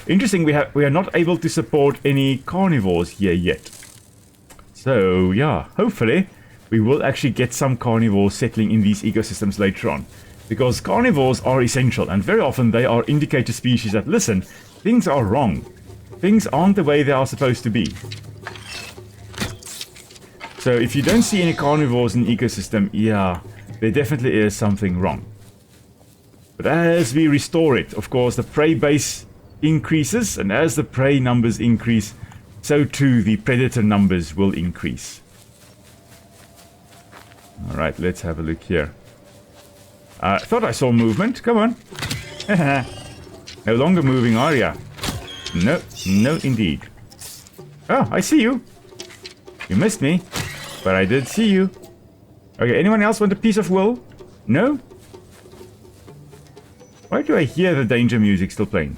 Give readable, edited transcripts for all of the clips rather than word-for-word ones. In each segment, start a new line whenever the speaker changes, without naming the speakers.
Interesting, we are not able to support any carnivores here yet. So, yeah, hopefully we will actually get some carnivores settling in these ecosystems later on. Because carnivores are essential, and very often they are indicator species that, listen, things are wrong. Things aren't the way they are supposed to be. So if you don't see any carnivores in the ecosystem, yeah, there definitely is something wrong. But as we restore it, of course, the prey base increases, and as the prey numbers increase, so too the predator numbers will increase. Alright, let's have a look here. I thought I saw movement. Come on. No longer moving, are ya? No, no indeed. Oh, I see you. You missed me, but I did see you. Okay, anyone else want a piece of wool? No? Why do I hear the danger music still playing?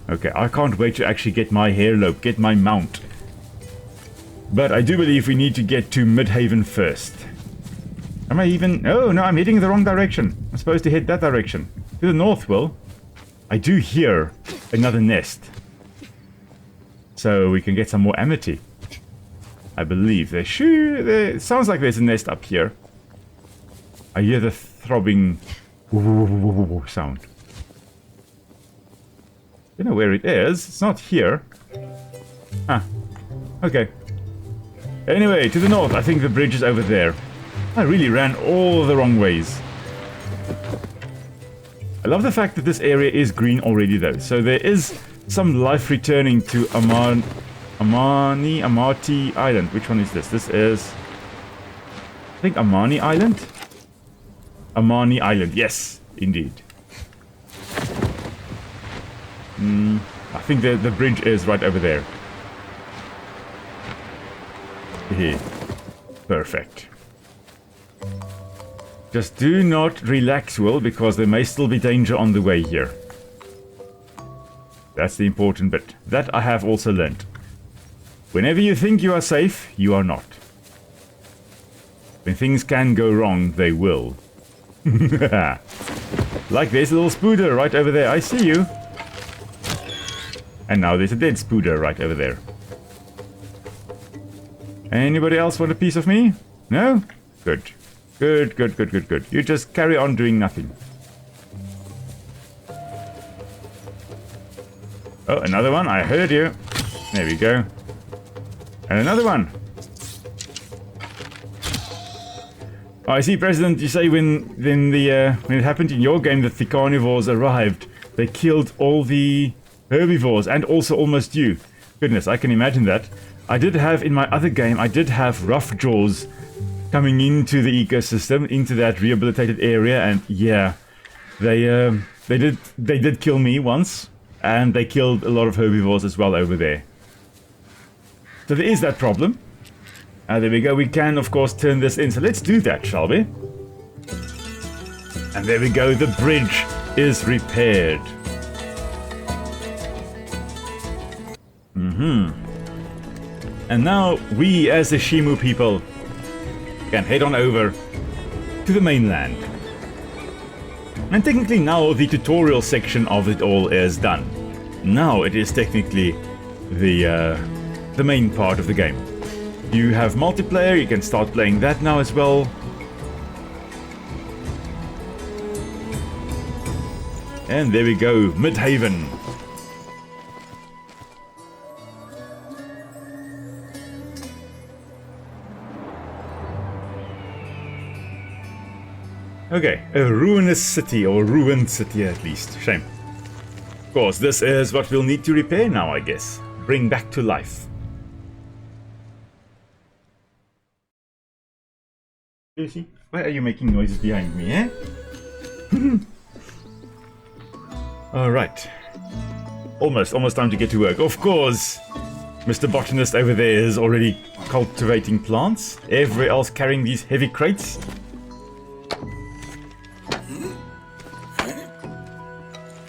Okay, I can't wait to actually get my hairlope, get my mount. But I do believe we need to get to Midhaven first. Am I even... Oh, no, I'm heading in the wrong direction. I'm supposed to head that direction. To the north, Will. I do hear another nest. So we can get some more amity. I believe there should... It sounds like there's a nest up here. I hear the throbbing sound. I don't know where it is. It's not here. Ah. Okay. Anyway, to the north. I think the bridge is over there. I really ran all the wrong ways. I love the fact that this area is green already though. So there is some life returning to Amati Island. Which one is this? This is... I think Amani Island? Amani Island, yes, indeed. I think the bridge is right over there. Perfect. Just do not relax, Will, because there may still be danger on the way here. That's the important bit. That I have also learnt. Whenever you think you are safe, you are not. When things can go wrong, they will. Like there's a little spooder right over there. I see you. And now there's a dead spooder right over there. Anybody else want a piece of me? No? Good. Good, good, good, good, good. You just carry on doing nothing. Oh, another one. I heard you. There we go. And another one. Oh, I see, President. You say when it happened in your game that the carnivores arrived, they killed all the herbivores and also almost you. Goodness, I can imagine that. I did have in my other game. I did have rough jaws coming into the ecosystem, into that rehabilitated area, and yeah, they did kill me once, and they killed a lot of herbivores as well over there. So there is that problem. There we go. We can, of course, turn this in. So let's do that, shall we? And there we go. The bridge is repaired. And now we, as the Shimu people, can head on over to the mainland. And technically now the tutorial section of it all is done. Now it is technically the main part of the game. You have multiplayer, you can start playing that now as well. And there we go, Midhaven. Okay, a ruinous city, or ruined city at least. Shame. Of course, this is what we'll need to repair now, I guess. Bring back to life. Lucy, why are you making noises behind me, eh? Alright. Almost time to get to work. Of course, Mr. Botanist over there is already cultivating plants. Everybody else carrying these heavy crates.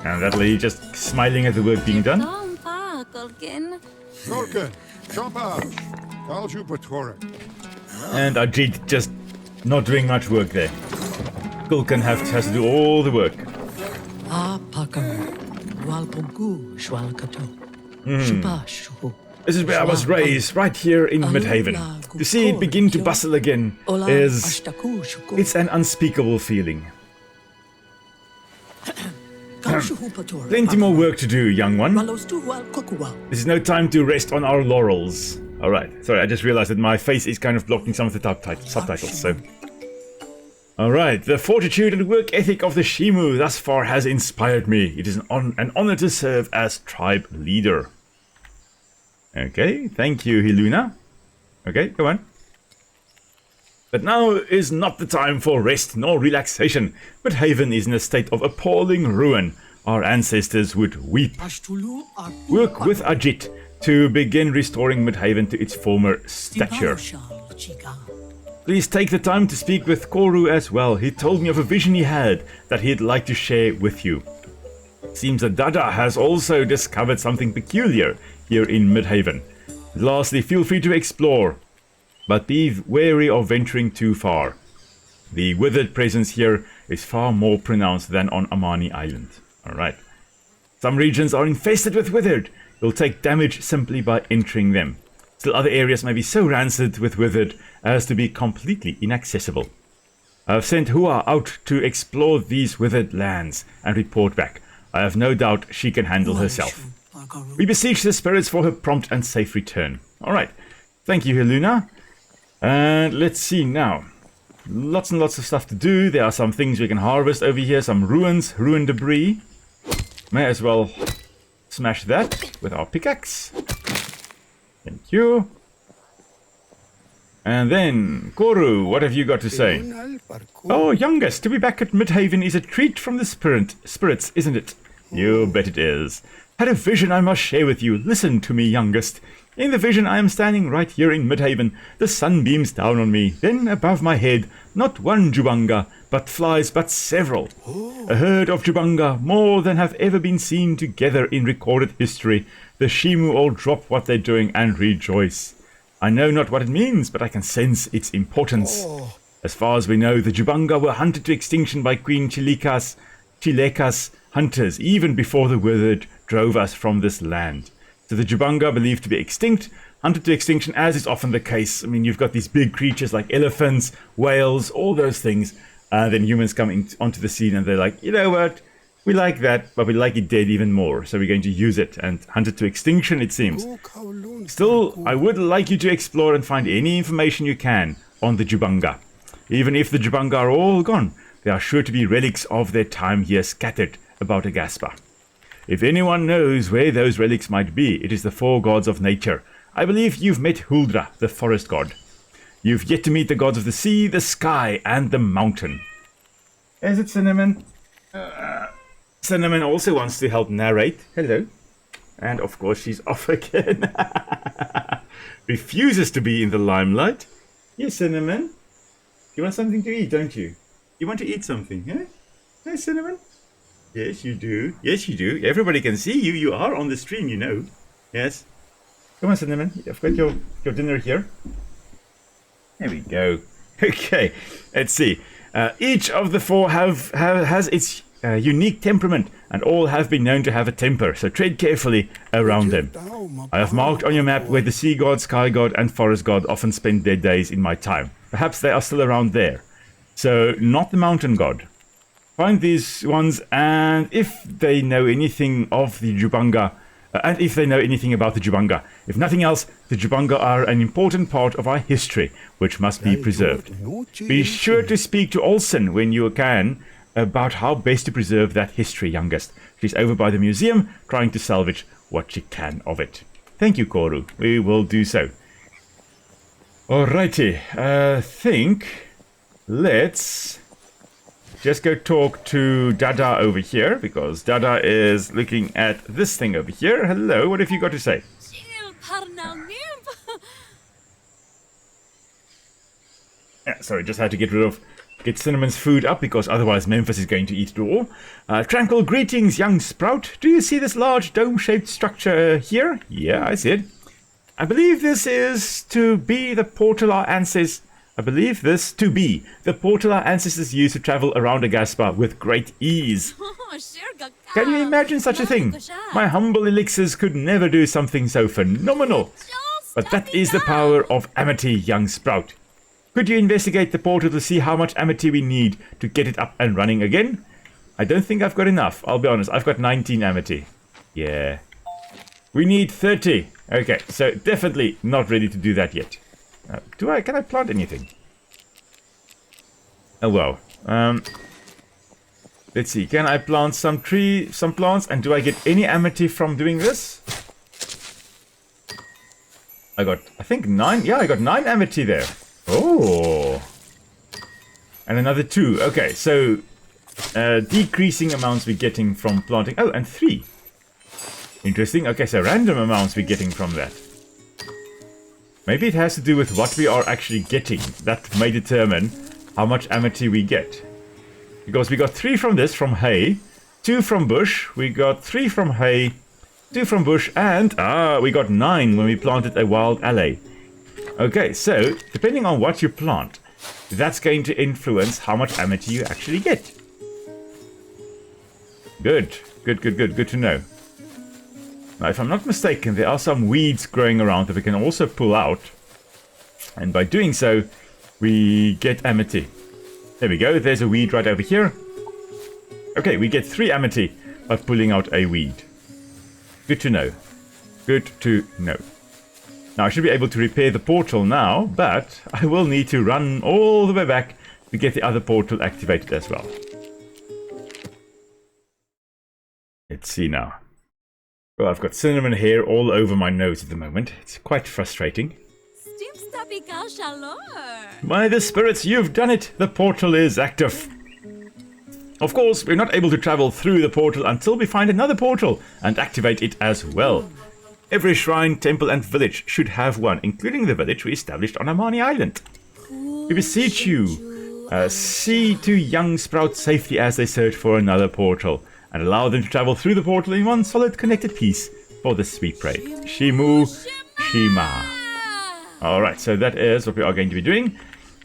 And that lady just smiling at the work being done. And Ajit just not doing much work there. Gulkin has to do all the work. This is where I was raised, right here in Midhaven. To see it begin to bustle again it's an unspeakable feeling. Plenty more work to do, young one. This is no time to rest on our laurels. Alright, sorry, I just realized that my face is kind of blocking some of the subtitles, so... Alright, the fortitude and work ethic of the Shimu thus far has inspired me. It is an honor to serve as tribe leader. Okay, thank you, Hiluna. Okay, go on. But now is not the time for rest nor relaxation. Midhaven is in a state of appalling ruin. Our ancestors would weep. Work with Ajit to begin restoring Midhaven to its former stature. Please take the time to speak with Koru as well. He told me of a vision he had that he'd like to share with you. Seems that Dada has also discovered something peculiar here in Midhaven. Lastly, feel free to explore, but be wary of venturing too far. The withered presence here is far more pronounced than on Amani Island. Alright. Some regions are infested with withered. You'll take damage simply by entering them. Still other areas may be so rancid with withered as to be completely inaccessible. I have sent Hua out to explore these withered lands and report back. I have no doubt she can handle herself. We beseech the spirits for her prompt and safe return. Alright. Thank you, Hiluna. And let's see now. Lots and lots of stuff to do. There are some things we can harvest over here. Some ruined debris. May as well smash that with our pickaxe. Thank you. And then, Koru, what have you got to say? Oh, youngest, to be back at Midhaven is a treat from the spirits, isn't it? You bet it is. Had a vision I must share with you. Listen to me, youngest. In the vision, I am standing right here in Midhaven. The sun beams down on me. Then, above my head, not one Jubanga, but flies but several. A herd of Jubanga, more than have ever been seen together in recorded history. The Shimu all drop what they're doing and rejoice. I know not what it means, but I can sense its importance. As far as we know, the Jubanga were hunted to extinction by Queen Chileka's hunters, even before the withered drove us from this land. So the Jubanga, believed to be extinct, hunted to extinction, as is often the case. I mean, you've got these big creatures like elephants, whales, all those things. Then humans come onto the scene and they're like, you know what? We like that, but we like it dead even more. So we're going to use it and hunt it to extinction, it seems. Still, I would like you to explore and find any information you can on the Jubanga. Even if the Jubanga are all gone, there are sure to be relics of their time here scattered about Aghasba. If anyone knows where those relics might be, it is the four gods of nature. I believe you've met Huldra, the forest god. You've yet to meet the gods of the sea, the sky, and the mountain. Is it Cinnamon? Cinnamon also wants to help narrate. Hello. And of course she's off again. Refuses to be in the limelight. Yes, Cinnamon. You want something to eat, don't you? You want to eat something, huh? Hey, Cinnamon? Yes, you do. Yes, you do. Everybody can see you. You are on the stream, you know. Yes. Come on, Cinnamon. I've got your dinner here. There we go. Okay. Let's see. Each of the four has its unique temperament, and all have been known to have a temper, so tread carefully around them. I have marked on your map where the sea god, sky god, and forest god often spend their days in my time. Perhaps they are still around there. So, not the mountain god. Find these ones, and if they know anything of the Jubanga, and if they know anything about the Jubanga. If nothing else, the Jubanga are an important part of our history, which must be preserved. Be sure to speak to Olsen when you can about how best to preserve that history, youngest. She's over by the museum, trying to salvage what she can of it. Thank you, Koru. We will do so. Alrighty, let's just go talk to Dada over here, because Dada is looking at this thing over here. Hello, what have you got to say? Sorry, just had to get Cinnamon's food up, because otherwise Memphis is going to eat it all. Tranquil greetings, young sprout. Do you see this large dome-shaped structure here? Yeah, I see it. I believe this is to be the portal our ancestors used to travel around Aghasba with great ease. Can you imagine such a thing? My humble elixirs could never do something so phenomenal. But that is the power of amity, young sprout. Could you investigate the portal to see how much amity we need to get it up and running again? I don't think I've got enough, I'll be honest. I've got 19 amity. Yeah. We need 30. Okay, so definitely not ready to do that yet. Can I plant anything? Oh well. Let's see. Can I plant some plants? And do I get any amity from doing this? I think 9. Yeah, I got 9 amity there. Oh. And another 2. Okay, so decreasing amounts we're getting from planting. Oh, and 3. Interesting. Okay, so random amounts we're getting from that. Maybe it has to do with what we are actually getting. That may determine how much amity we get. Because we got 3 from this, from hay. 2 from bush. We got 3 from hay. 2 from bush. And, we got 9 when we planted a wild aloe. Okay, so, depending on what you plant, that's going to influence how much amity you actually get. Good. Good to know. Now, if I'm not mistaken, there are some weeds growing around that we can also pull out. And by doing so, we get amity. There we go, there's a weed right over here. Okay, we get 3 amity by pulling out a weed. Good to know. Good to know. Now, I should be able to repair the portal now, but I will need to run all the way back to get the other portal activated as well. Let's see now. Well, I've got cinnamon hair all over my nose at the moment. It's quite frustrating. By the spirits, you've done it! The portal is active. Of course, we're not able to travel through the portal until we find another portal and activate it as well. Every shrine, temple and village should have one, including the village we established on Amani Island. We beseech you, see to young Sprout's safety as they search for another portal, and allow them to travel through the portal in one solid connected piece for this we pray. Shimu Shima. Alright, so that is what we are going to be doing.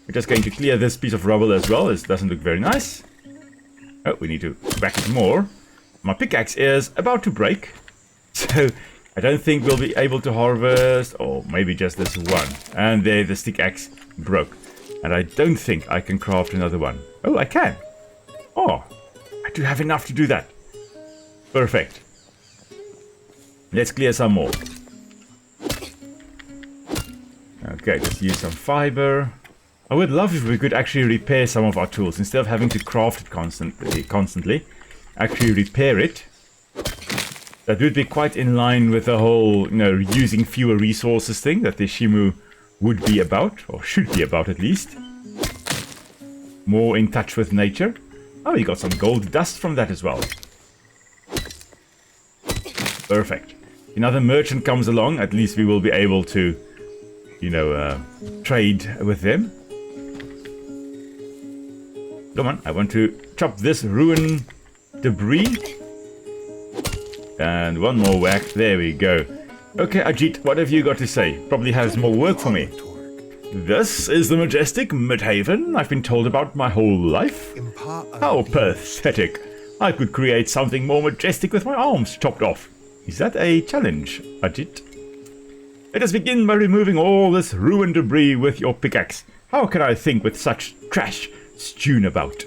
We're just going to clear this piece of rubble as well. This doesn't look very nice. Oh, we need to whack it more. My pickaxe is about to break. So, I don't think we'll be able to harvest... or maybe just this one. And there, the stick axe broke. And I don't think I can craft another one. Oh, I can. Oh, I do have enough to do that. Perfect. Let's clear some more. Okay, let's use some fiber. I would love if we could actually repair some of our tools instead of having to craft it constantly. Actually repair it. That would be quite in line with the whole, using fewer resources thing that the Shimu would be about, or should be about at least. More in touch with nature. Oh, you got some gold dust from that as well. Perfect. Another merchant comes along, at least we will be able to, trade with them. Come on, I want to chop this ruin debris. And one more whack, there we go. Okay, Ajit, what have you got to say? Probably has more work for me. This is the majestic Midhaven I've been told about my whole life. How pathetic. I could create something more majestic with my arms chopped off. Is that a challenge, Ajit? Let us begin by removing all this ruined debris with your pickaxe. How can I think with such trash strewn about?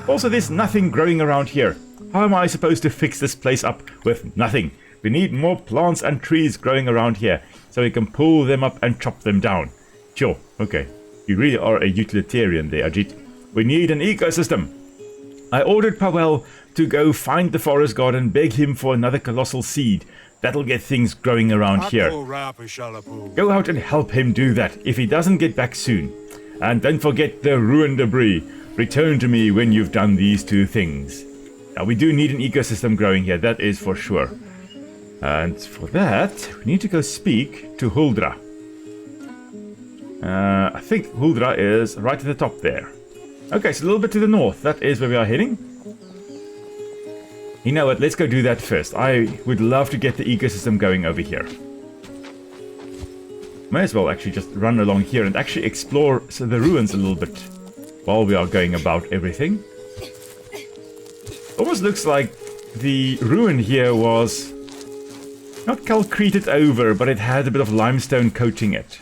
Also, there's nothing growing around here. How am I supposed to fix this place up with nothing? We need more plants and trees growing around here, so we can pull them up and chop them down. Sure, okay. You really are a utilitarian there, Ajit. We need an ecosystem. I ordered Powell to go find the forest god and beg him for another colossal seed. That'll get things growing around here. Go out and help him do that if he doesn't get back soon. And don't forget the ruined debris. Return to me when you've done these 2 things. Now, we do need an ecosystem growing here, that is for sure. And for that, we need to go speak to Huldra. I think Huldra is right at the top there. Okay, so a little bit to the north. That is where we are heading. You know what? Let's go do that first. I would love to get the ecosystem going over here. May as well actually just run along here and actually explore the ruins a little bit while we are going about everything. Almost looks like the ruin here was not calcreted over, but it had a bit of limestone coating it.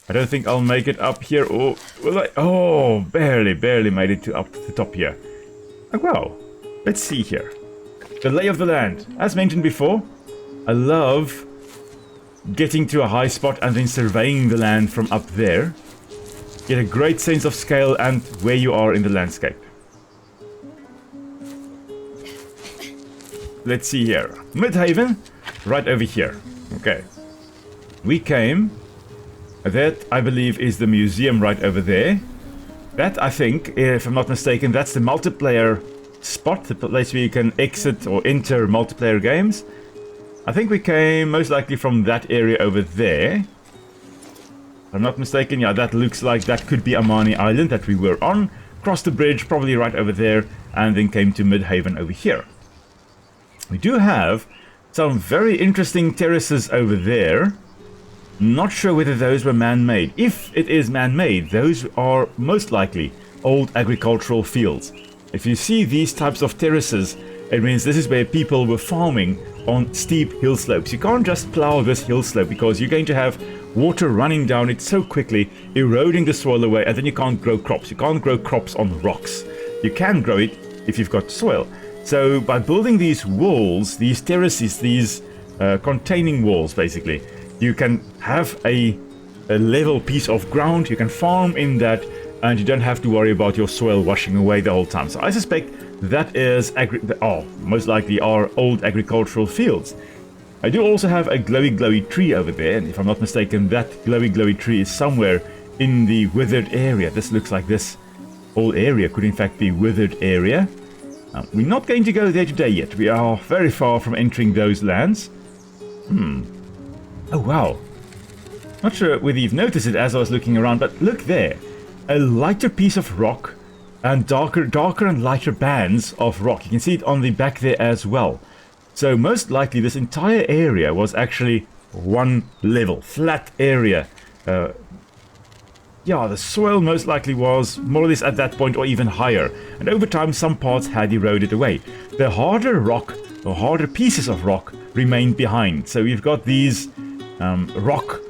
I don't think I'll make it up here. Or will I? Oh, barely made it to up to the top here. Oh, well, let's see here. The lay of the land. As mentioned before, I love getting to a high spot and then surveying the land from up there. Get a great sense of scale and where you are in the landscape. Let's see here. Midhaven, right over here. Okay. We came. That, I believe, is the museum right over there. That, I think, if I'm not mistaken, that's the multiplayer spot, the place where you can exit or enter multiplayer games. I think we came most likely from that area over there. If I'm not mistaken, yeah, that looks like that could be Amani Island that we were on. Crossed the bridge, probably right over there, and then came to Midhaven over here. We do have some very interesting terraces over there. Not sure whether those were man-made. If it is man-made, those are most likely old agricultural fields. If you see these types of terraces, it means this is where people were farming on steep hill slopes. You can't just plow this hill slope because you're going to have water running down it so quickly, eroding the soil away, and then you can't grow crops. You can't grow crops on rocks. You can grow it if you've got soil. So by building these walls, these terraces, these containing walls basically, you can have a level piece of ground, you can farm in that, and you don't have to worry about your soil washing away the whole time. So I suspect that is most likely our old agricultural fields. I do also have a glowy tree over there, and if I'm not mistaken, that glowy tree is somewhere in the withered area. This looks like this whole area could in fact be withered area. We're not going to go there today yet. We are very far from entering those lands. Oh wow. Not sure whether you've noticed it as I was looking around, but look there. A lighter piece of rock and darker and lighter bands of rock. You can see it on the back there as well. So most likely this entire area was actually one level, flat area. Yeah, the soil most likely was more or less at that point or even higher. And over time some parts had eroded away. The harder rock, or harder pieces of rock, remained behind. So we've got these rock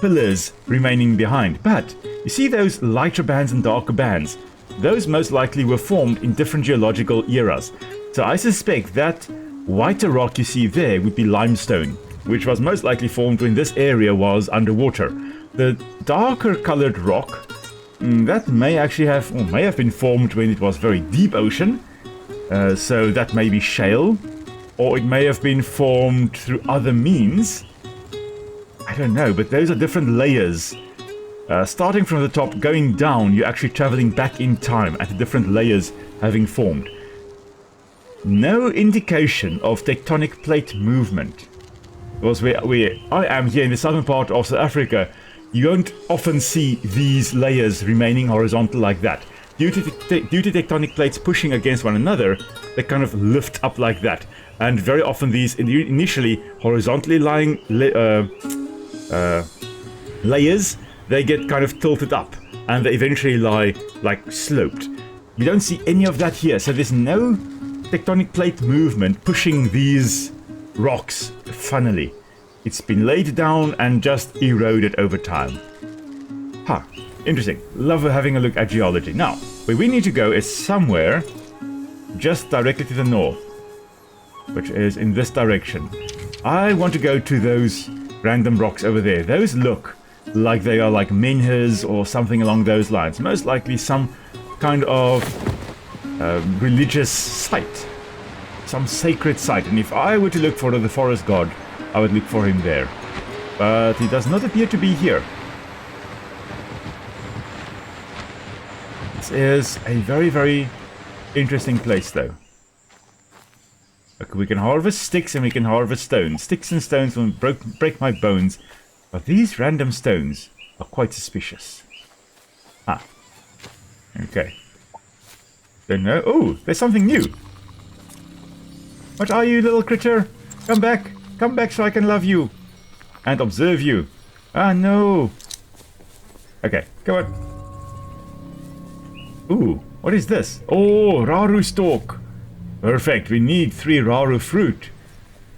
pillars remaining behind. But you see those lighter bands and darker bands? Those most likely were formed in different geological eras. So I suspect that whiter rock you see there would be limestone, which was most likely formed when this area was underwater. The darker colored rock, that may actually have, or may have been formed when it was very deep ocean. So that may be shale, or it may have been formed through other means. I don't know, but those are different layers. Starting from the top, going down, you're actually traveling back in time at the different layers having formed. No indication of tectonic plate movement. Because where I am here in the southern part of South Africa, you don't often see these layers remaining horizontal like that. Due to tectonic plates pushing against one another, they kind of lift up like that. And very often these initially horizontally lying layers, they get kind of tilted up and they eventually lie like sloped. We don't see any of that here, so there's no tectonic plate movement pushing these rocks funnily. It's been laid down and just eroded over time. Huh, interesting. Love having a look at geology. Now, where we need to go is somewhere just directly to the north, which is in this direction. I want to go to those random rocks over there. Those look like they are like menhirs or something along those lines. Most likely some kind of religious site, some sacred site. And if I were to look for the forest god, I would look for him there. But he does not appear to be here. This is a very, very interesting place though. Okay, we can harvest sticks and we can harvest stones. Sticks and stones will break my bones. But these random stones are quite suspicious. Ah. Okay. Don't know. Oh, there's something new. What are you, little critter? Come back. Come back so I can love you. And observe you. Ah, no. Okay, come on. Ooh, what is this? Oh, Raru stalk. Perfect. We need 3 Raru fruit.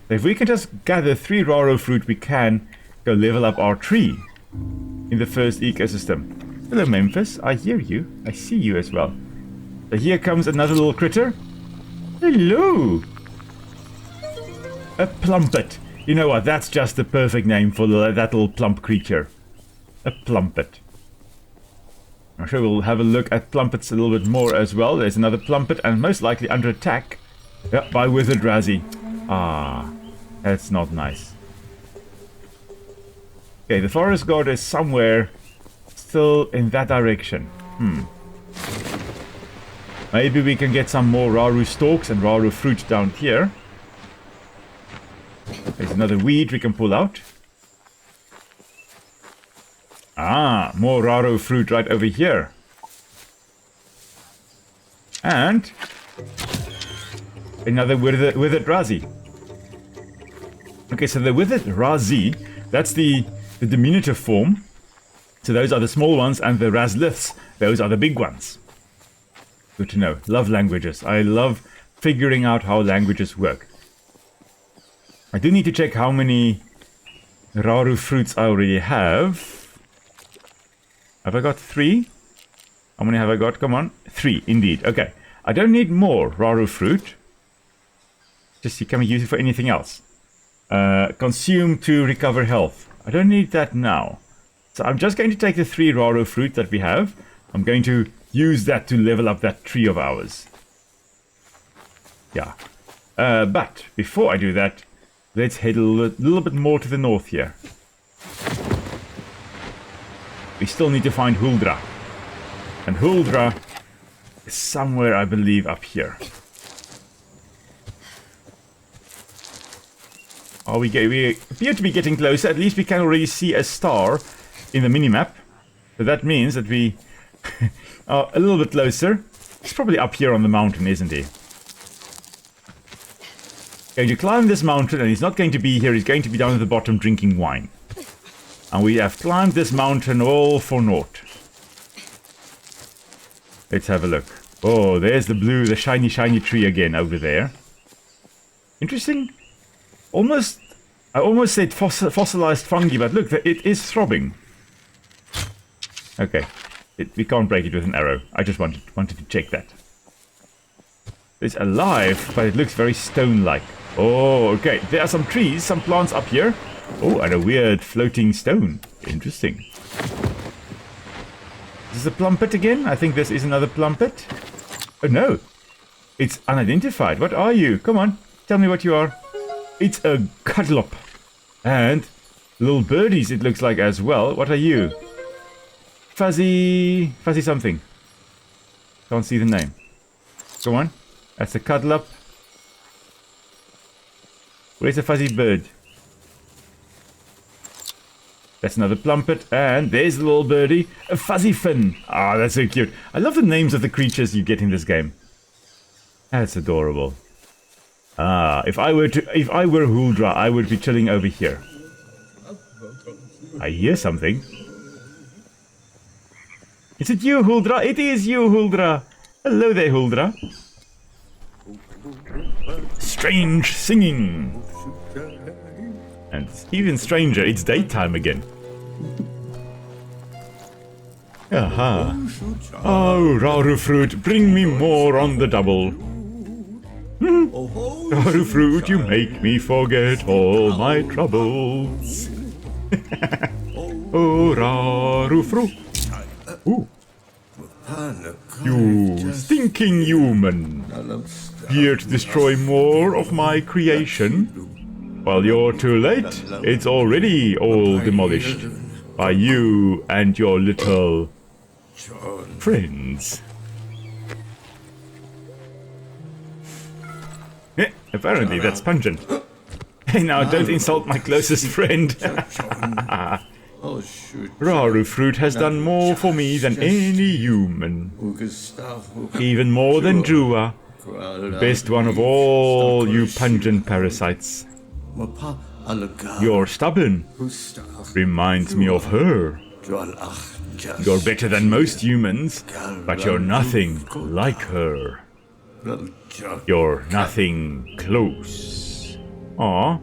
If we can just gather 3 Raru fruit, we can go level up our tree in the first ecosystem. Hello, Memphis. I hear you. I see you as well. So here comes another little critter. Hello. A plumpet. You know what? That's just the perfect name for that little plump creature. A plumpet. I'm sure we'll have a look at plumpets a little bit more as well. There's another plumpet, and most likely under attack. Yep, by Withered Razzie. Ah, that's not nice. Okay, the forest god is somewhere still in that direction. Maybe we can get some more Raru stalks and Raru fruit down here. There's another weed we can pull out. Ah, more Raru fruit right over here. And another withered Razzie. Okay, so the withered Razzie, that's the diminutive form. So those are the small ones, and the Razliths, those are the big ones. Good to know. Love languages. I love figuring out how languages work. I do need to check how many Raru fruits I already have. Have I got 3? How many have I got? Come on. 3, indeed. Okay. I don't need more Raru fruit. Just can we use it for anything else? Consume to recover health. I don't need that now. So I'm just going to take the 3 Raru fruit that we have. I'm going to use that to level up that tree of ours. Yeah. But before I do that, let's head a little bit more to the north here. We still need to find Huldra. And Huldra is somewhere, I believe, up here. Oh, we appear to be getting closer. At least we can already see a star in the minimap. So that means that we are a little bit closer. He's probably up here on the mountain, isn't he? Going to climb this mountain, and he's not going to be here. He's going to be down at the bottom drinking wine. And we have climbed this mountain all for naught. Let's have a look. Oh, there's the shiny tree again over there. Interesting. I almost said fossilized fungi, but look, it is throbbing. Okay, we can't break it with an arrow. I just wanted to check that. It's alive, but it looks very stone-like. Oh, okay. There are some trees, some plants up here. Oh, and a weird floating stone. Interesting. Is this a plumpet again? I think this is another plumpet. Oh, no. It's unidentified. What are you? Come on. Tell me what you are. It's a cuddlop. And little birdies, it looks like, as well. What are you? Fuzzy something. Can't see the name. Go on. That's a cuddlop. Where's the fuzzy bird? That's another plumpet, and there's the little birdie, a fuzzy fin. Ah, that's so cute. I love the names of the creatures you get in this game. That's adorable. Ah, if I were Huldra, I would be chilling over here. I hear something. Is it you, Huldra? It is you, Huldra. Hello there, Huldra. Strange singing. And even stranger, it's daytime again. Aha. Oh, Raru fruit, bring me more on the double. Raru fruit, you make me forget all my troubles. Oh, Raru fruit. Ooh. You stinking human. Here to destroy more of my creation. Well, you're too late. It's already all demolished by you and your little friends. Apparently that's pungent. Hey, now don't insult my closest friend. Raru fruit has done more for me than any human. Even more than Drua, the best one of all you pungent parasites. You're stubborn. Reminds me of her. You're better than most humans, but you're nothing like her. You're nothing close. Aw.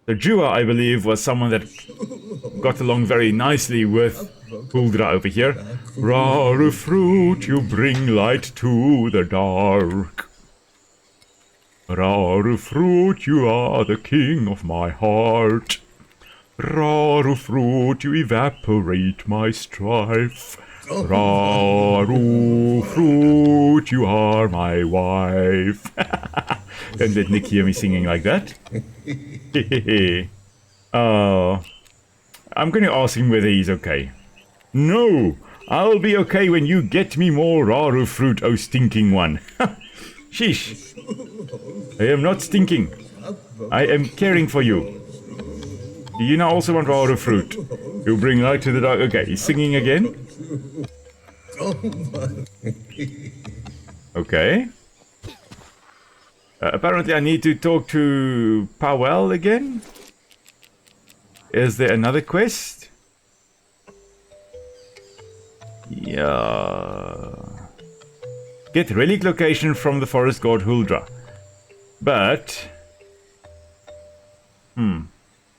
The Jua, I believe, was someone that got along very nicely with Huldra over here. Rare fruit, you bring light to the dark. Rare fruit, you are the king of my heart. Rare fruit, you evaporate my strife. Rare fruit, you are my wife. Don't let Nick hear me singing like that. Oh, I'm going to ask him whether he's okay. No, I'll be okay when you get me more rare fruit, oh stinking one. Sheesh. I am not stinking. I am caring for you. Do you now also want rare fruit? You bring light to the dark. Okay, he's singing again. Okay. Apparently I need to talk to Powell again. Is there another quest? Yeah. Get relic location from the forest god Huldra. But...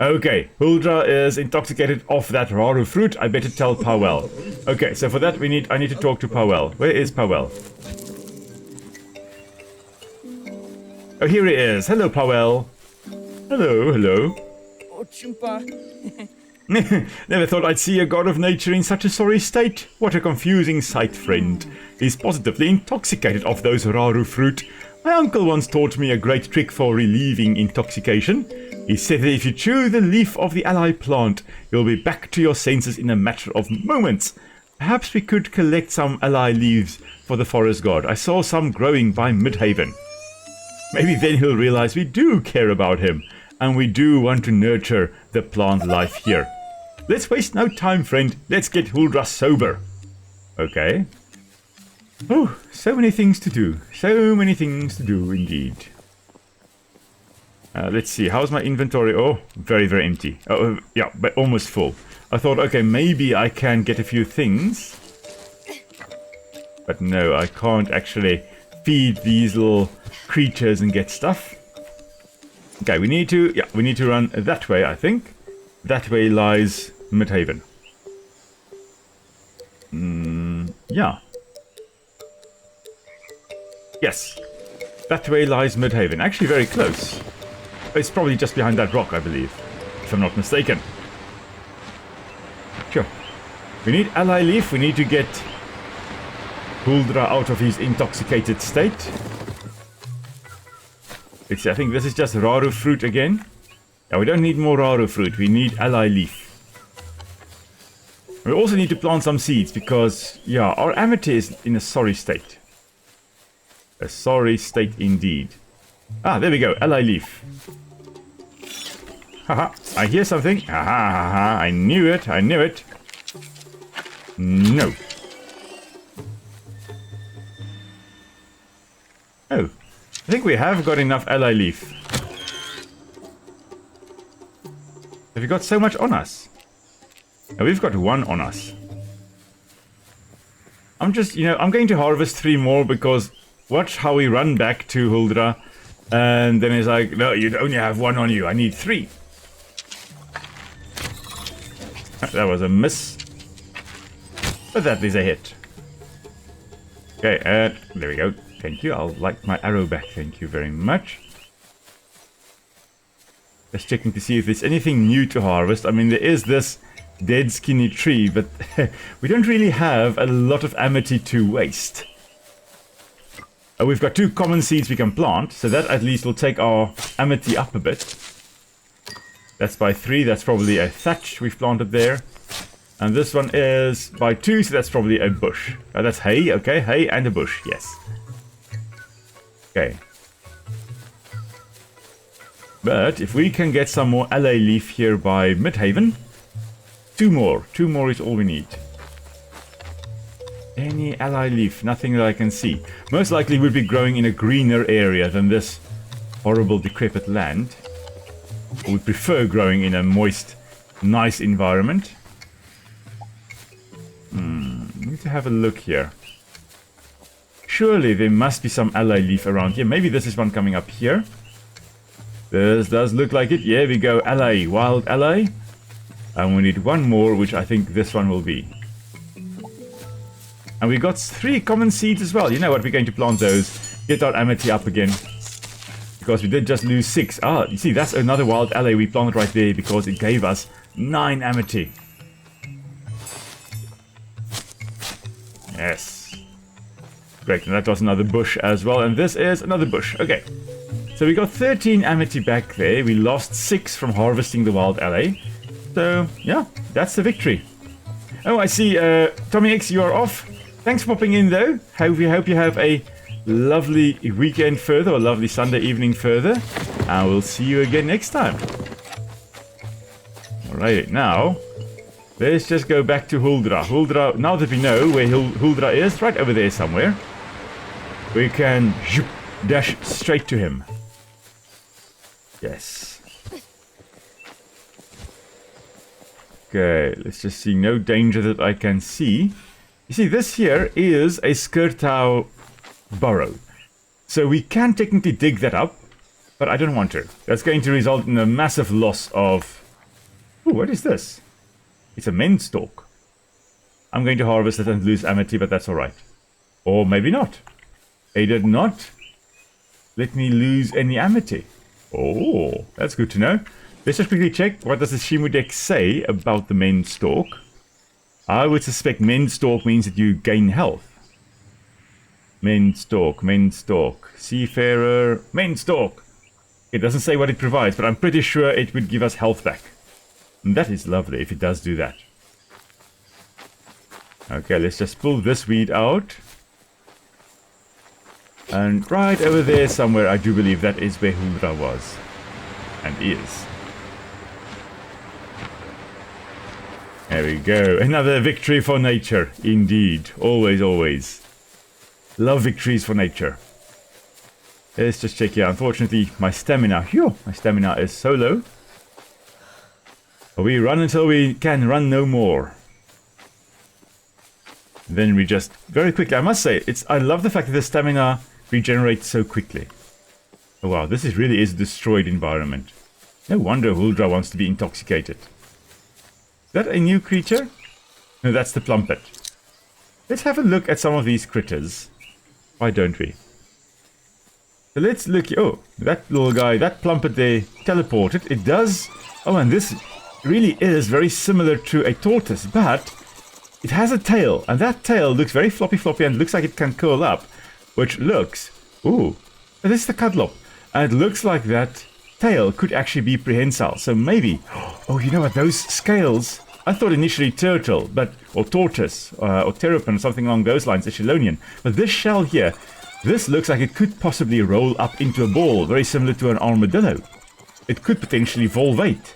Okay, Huldra is intoxicated off that rare fruit. I better tell Powell. Okay, so for that I need to talk to Powell. Where is Powell? Oh, here he is. Hello, Powell. Hello, hello.
Oh, Chumpa.
Never thought I'd see a god of nature in such a sorry state. What a confusing sight, friend. He's positively intoxicated off those rare fruit. My uncle once taught me a great trick for relieving intoxication. He said that if you chew the leaf of the ally plant, you'll be back to your senses in a matter of moments. Perhaps we could collect some ally leaves for the forest god. I saw some growing by Midhaven. Maybe then he'll realize we do care about him, and we do want to nurture the plant life here. Let's waste no time, friend. Let's get Huldra sober. Okay. Oh, so many things to do. So many things to do indeed. Let's see, how's my inventory? Oh, very, very empty. Oh, yeah, but almost full. I thought, okay, maybe I can get a few things. But no, I can't actually feed these little creatures and get stuff. Okay, we need to run that way, I think. That way lies Midhaven. Yeah. Yes. That way lies Midhaven. Actually very close. It's probably just behind that rock, I believe. If I'm not mistaken. Sure. We need ally leaf. We need to get Huldra out of his intoxicated state. Let's see, I think this is just rare fruit again. Yeah, we don't need more rare fruit. We need ally leaf. We also need to plant some seeds because, yeah, our amity is in a sorry state. A sorry state indeed. Ah, there we go. Ally leaf. Haha, I hear something. Haha, haha, I knew it. I knew it. No. Oh, I think we have got enough ally leaf. Have we got so much on us? No, we've got one on us. I'm just, I'm going to harvest 3 more because watch how we run back to Huldra. And then it's like, no, you only have 1 on you. I need 3. That was a miss. But that is a hit. Okay, there we go. Thank you. I'll like my arrow back. Thank you very much. Just checking to see if there's anything new to harvest. I mean, there is this dead skinny tree, but we don't really have a lot of amity to waste. We've got 2 common seeds we can plant, so that at least will take our amity up a bit. That's by 3, that's probably a thatch we've planted there. And this one is by 2, so that's probably a bush. That's hay, okay, hay and a bush, yes. Okay. But if we can get some more ally leaf here by Midhaven, 2 more. 2 more is all we need. Any ally leaf, nothing that I can see. Most likely would be growing in a greener area than this horrible decrepit land. I would prefer growing in a moist, nice environment. Need to have a look here. surely there must be some ally leaf around here. Maybe this is one coming up here. This does look like it. Yeah, we go. Ally, wild ally. And we need one more, which I think this one will be. And we got 3 common seeds as well. You know what? We're going to plant those. Get our amity up again. Because we did just lose 6. Ah, you see, that's another wild ally we planted right there because it gave us 9 amity. Yes. Great, and that was another bush as well. And this is another bush. Okay. So we got 13 amity back there. We lost 6 from harvesting the wild ally. So, yeah, that's the victory. Oh, I see. Tommy X, you are off. Thanks for popping in, though. Hope you have a lovely weekend further, or a lovely Sunday evening further. And we'll see you again next time. Alright, now, let's just go back to Huldra. Huldra, now that we know where Huldra is, right over there somewhere, we can dash straight to him. Yes. Okay, let's just see. No danger that I can see. You see, this here is a Skurtau burrow. So we can technically dig that up, but I don't want to. That's going to result in a massive loss of... Ooh, what is this? It's a mend stalk. I'm going to harvest it and lose amity, but that's alright. Or maybe not. It did not let me lose any amity. Oh, that's good to know. Let's just quickly check. What does the Shimudex say about the mend stalk? I would suspect mend stalk means that you gain health. Mend stalk, seafarer, mend stalk. It doesn't say what it provides, but I'm pretty sure it would give us health back. And that is lovely if it does do that. Okay, let's just pull this weed out. And right over there somewhere, I do believe that is where Huldra was. And is. There we go. Another victory for nature. Indeed. Always, always. Love victories for nature. Let's just check here. Unfortunately, my stamina is so low. We run until we can run no more. Then we just, very quickly, I must say, I love the fact that the stamina regenerates so quickly. Oh wow, this really is a destroyed environment. No wonder Huldra wants to be intoxicated. Is that a new creature? No, that's the plumpet. Let's have a look at some of these critters. Why don't we? So let's look. Oh, that little guy, that plumpet there, teleported. It does. Oh, and this really is very similar to a tortoise, but it has a tail, and that tail looks very floppy and looks like it can curl up, which looks. Ooh, this is the cuddlop, and it looks like that tail could actually be prehensile. So maybe. Oh, you know what? Those scales. I thought initially turtle, or tortoise, or terrapin, or something along those lines, Echelonian. But this shell here, this looks like it could possibly roll up into a ball, very similar to an armadillo. It could potentially volvate.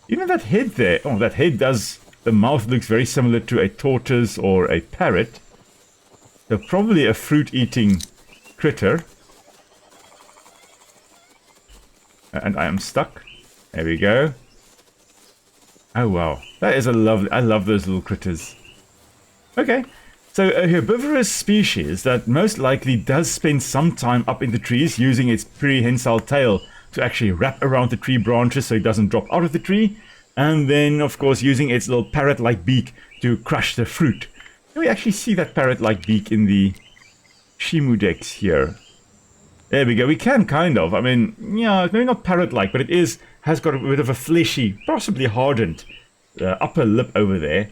Even that head there, oh, that head does, the mouth looks very similar to a tortoise or a parrot. So probably a fruit-eating critter. And I am stuck. There we go. Oh wow, that is a lovely, I love those little critters. Okay, so a herbivorous species that most likely does spend some time up in the trees using its prehensile tail to actually wrap around the tree branches so it doesn't drop out of the tree, and then of course using its little parrot-like beak to crush the fruit. Can we actually see that parrot-like beak in the Shimudex here? There we go, we can kind of, I mean, yeah, maybe not parrot-like, but it has got a bit of a fleshy, possibly hardened upper lip over there.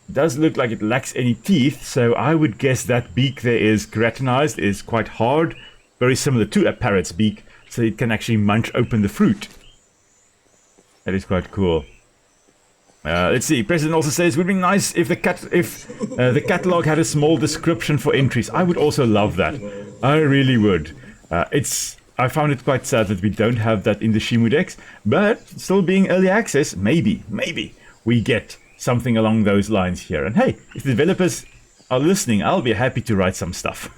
It does look like it lacks any teeth, so I would guess that beak there is keratinized, is quite hard, very similar to a parrot's beak, so it can actually munch open the fruit. That is quite cool. Let's see. President also says it would be nice if the catalog had a small description for entries. I would also love that. I really would. I found it quite sad that we don't have that in the Shimudex, but still being early access, maybe we get something along those lines here. And hey, if the developers are listening, I'll be happy to write some stuff.